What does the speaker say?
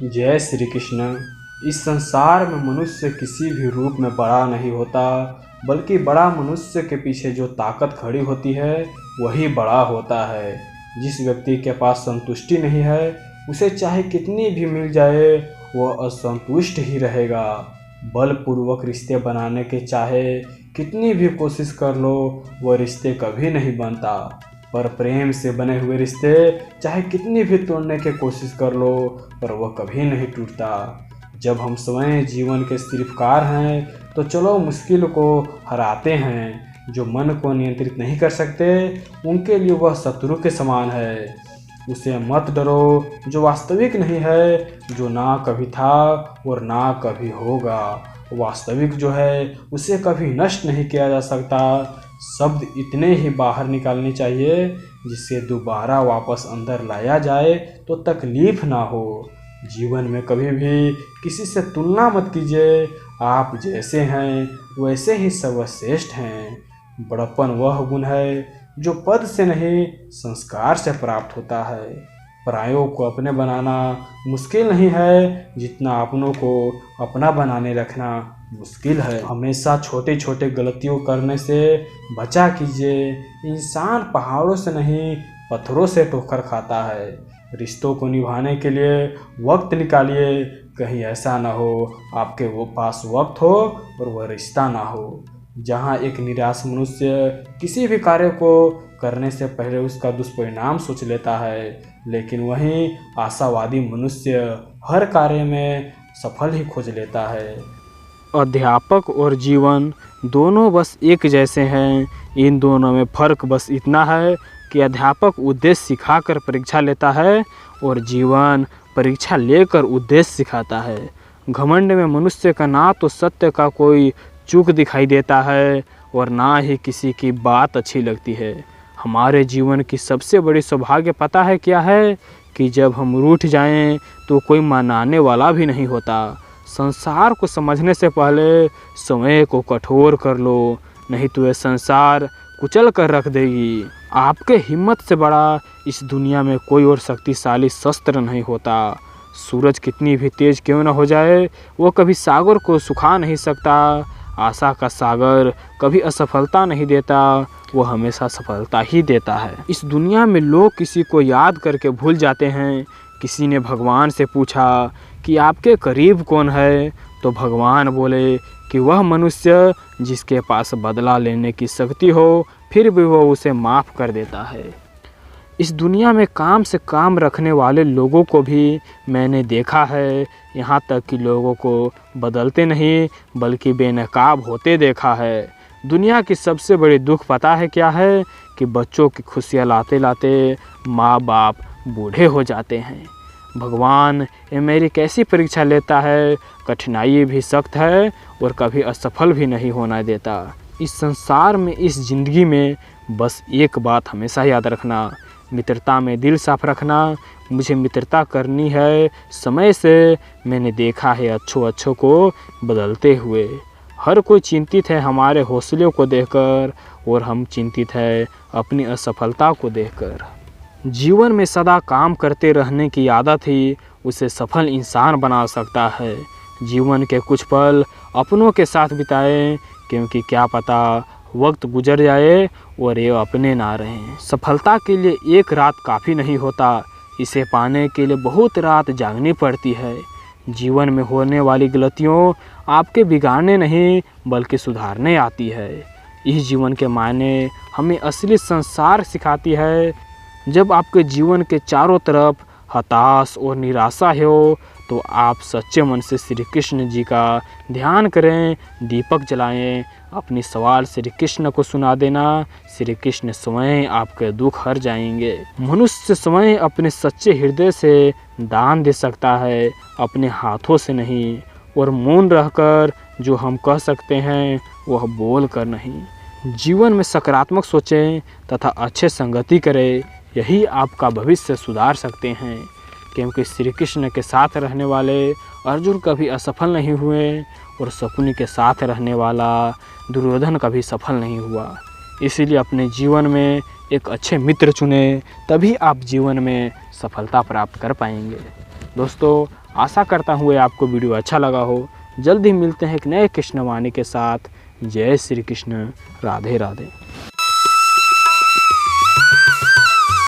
जय श्री कृष्ण। इस संसार में मनुष्य किसी भी रूप में बड़ा नहीं होता, बल्कि बड़ा मनुष्य के पीछे जो ताकत खड़ी होती है वही बड़ा होता है। जिस व्यक्ति के पास संतुष्टि नहीं है, उसे चाहे कितनी भी मिल जाए वह असंतुष्ट ही रहेगा। बलपूर्वक रिश्ते बनाने के चाहे कितनी भी कोशिश कर लो, वह रिश्ते कभी नहीं बनता। पर प्रेम से बने हुए रिश्ते चाहे कितनी भी तोड़ने की कोशिश कर लो, पर वह कभी नहीं टूटता। जब हम स्वयं जीवन के शिल्पकार हैं तो चलो मुश्किल को हराते हैं। जो मन को नियंत्रित नहीं कर सकते उनके लिए वह शत्रु के समान है। उसे मत डरो जो वास्तविक नहीं है, जो ना कभी था और ना कभी होगा। वास्तविक जो है उसे कभी नष्ट नहीं किया जा सकता। शब्द इतने ही बाहर निकालने चाहिए जिससे दोबारा वापस अंदर लाया जाए तो तकलीफ ना हो। जीवन में कभी भी किसी से तुलना मत कीजिए। आप जैसे हैं वैसे ही सर्वश्रेष्ठ हैं। बड़प्पन वह गुण है जो पद से नहीं संस्कार से प्राप्त होता है। परायों को अपने बनाना मुश्किल नहीं है जितना अपनों को अपना बनाने रखना मुश्किल है। हमेशा छोटे छोटे गलतियों करने से बचा कीजिए। इंसान पहाड़ों से नहीं पत्थरों से ठोकर खाता है। रिश्तों को निभाने के लिए वक्त निकालिए। कहीं ऐसा ना हो आपके वो पास वक्त हो और वह रिश्ता ना हो। जहाँ एक निराश मनुष्य किसी भी कार्य को करने से पहले उसका दुष्परिणाम सोच लेता है, लेकिन वहीं आशावादी मनुष्य हर कार्य में सफल ही खोज लेता है। अध्यापक और जीवन दोनों बस एक जैसे हैं। इन दोनों में फ़र्क बस इतना है कि अध्यापक उद्देश्य सिखाकर परीक्षा लेता है और जीवन परीक्षा लेकर उद्देश्य सिखाता है। घमंड में मनुष्य का ना तो सत्य का कोई चूक दिखाई देता है और ना ही किसी की बात अच्छी लगती है। हमारे जीवन की सबसे बड़ी सौभाग्य पता है क्या है? कि जब हम रूठ जाएं तो कोई मनाने वाला भी नहीं होता। संसार को समझने से पहले समय को कठोर कर लो, नहीं तो यह संसार कुचल कर रख देगी। आपके हिम्मत से बड़ा इस दुनिया में कोई और शक्तिशाली शस्त्र नहीं होता। सूरज कितनी भी तेज क्यों न हो जाए, वो कभी सागर को सुखा नहीं सकता। आशा का सागर कभी असफलता नहीं देता, वो हमेशा सफलता ही देता है। इस दुनिया में लोग किसी को याद करके भूल जाते हैं। किसी ने भगवान से पूछा कि आपके करीब कौन है, तो भगवान बोले कि वह मनुष्य जिसके पास बदला लेने की शक्ति हो, फिर भी वो उसे माफ़ कर देता है। इस दुनिया में काम से काम रखने वाले लोगों को भी मैंने देखा है। यहाँ तक कि लोगों को बदलते नहीं बल्कि बेनकाब होते देखा है। दुनिया की सबसे बड़ी दुख पता है क्या है? कि बच्चों की खुशियाँ लाते लाते माँ बाप बूढ़े हो जाते हैं। भगवान ये मेरी कैसी परीक्षा लेता है। कठिनाई भी सख्त है और कभी असफल भी नहीं होना देता। इस संसार में, इस ज़िंदगी में बस एक बात हमेशा याद रखना, मित्रता में दिल साफ रखना। मुझे मित्रता करनी है समय से। मैंने देखा है अच्छों को बदलते हुए। हर कोई चिंतित है हमारे हौसलों को देखकर और हम चिंतित है अपनी असफलता को देखकर। जीवन में सदा काम करते रहने की आदत ही उसे सफल इंसान बना सकता है। जीवन के कुछ पल अपनों के साथ बिताएं, क्योंकि क्या पता वक्त गुजर जाए और ये अपने ना रहें। सफलता के लिए एक रात काफ़ी नहीं होता, इसे पाने के लिए बहुत रात जागनी पड़ती है। जीवन में होने वाली गलतियों आपके बिगाड़ने नहीं बल्कि सुधारने आती है। इस जीवन के मायने हमें असली संसार सिखाती है। जब आपके जीवन के चारों तरफ हताश और निराशा हो तो आप सच्चे मन से श्री कृष्ण जी का ध्यान करें, दीपक जलाएं, अपनी सवाल श्री कृष्ण को सुना देना। श्री कृष्ण स्वयं आपके दुख हर जाएंगे। मनुष्य स्वयं अपने सच्चे हृदय से दान दे सकता है, अपने हाथों से नहीं। और मौन रहकर जो हम कह सकते हैं वह बोल कर नहीं। जीवन में सकारात्मक सोचें तथा अच्छे संगति करें, यही आपका भविष्य सुधार सकते हैं। क्योंकि श्री कृष्ण के साथ रहने वाले अर्जुन कभी असफल नहीं हुए और शकुनी के साथ रहने वाला दुर्योधन कभी सफल नहीं हुआ। इसीलिए अपने जीवन में एक अच्छे मित्र चुनें, तभी आप जीवन में सफलता प्राप्त कर पाएंगे। दोस्तों, आशा करता हूँ ये आपको वीडियो अच्छा लगा हो। जल्द ही मिलते हैं एक नए कृष्णवाणी के साथ। जय श्री कृष्ण, राधे राधे।